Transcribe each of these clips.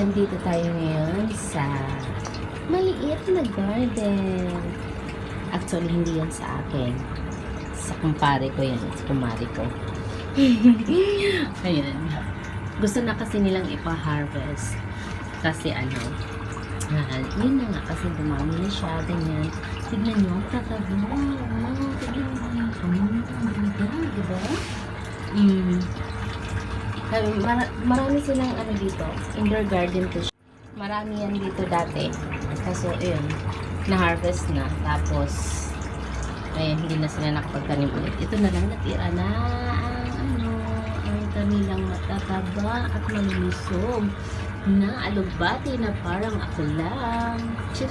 Andito tayo ngayon sa maliit na garden. Actually, hindi yan sa akin. Sa kumpare ko yan. Sa kumari ko. Ayan. Gusto na kasi nilang ipa-harvest. Kasi yun na nga. Kasi dumami na siya. Ganyan. Tignan nyo. Tatabi mo. Tignan mo. Diba? Marami silang dito. Indoor garden to siya. Marami yan dito dati. Kaso, ayun. Na-harvest na. Tapos, ayun, hindi na sila nakapagtanim ulit. Ito na lang natira na ang kanilang matataba at malulusog na alugbati na parang ako lang. Chill.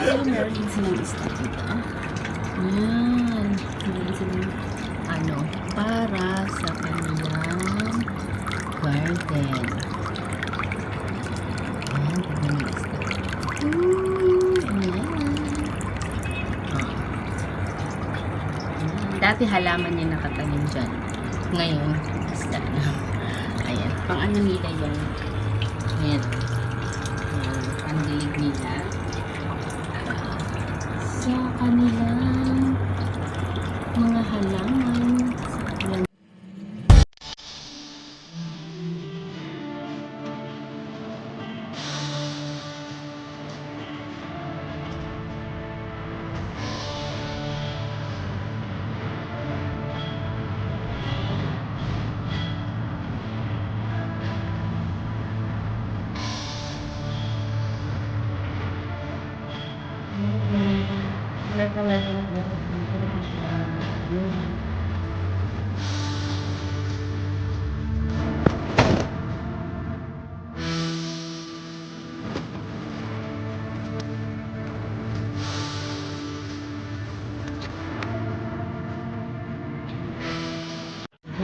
Pero meron din silang isda dito. Yan. Meron silang para sa kanilang garden. Ayan, tignan yung isda. Dati halaman niya nakatanim dyan. Ngayon, isda na. Ayan, pang nila yan. Ayan. Ang dilig nila. Sa kanilang mga halaman.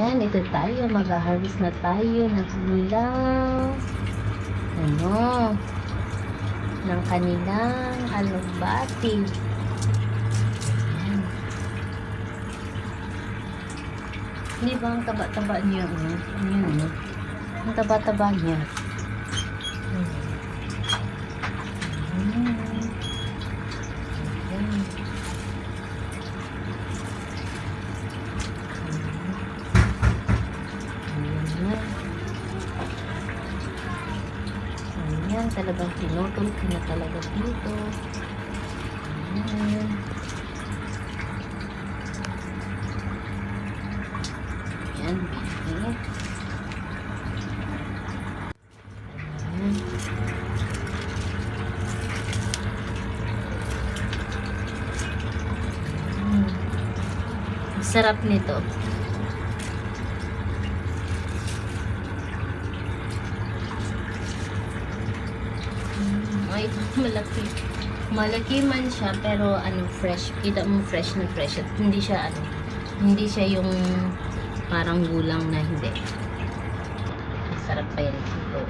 Yan, ito tayo. Mag-harvest na tayo ng kanilang ng kanilang alugbati. Hindi ba ang taba-taba niya? Ang taba-taba niya. Ayan, talagang pinutol ko na talaga dito. Ayan. Ayan, bitin. Ayan. Ang sarap nito. Ay, malaki. Malaki man siya, pero fresh. Kita mo fresh na fresh. At hindi siya yung parang gulang na hindi. Sarap pa yan dito.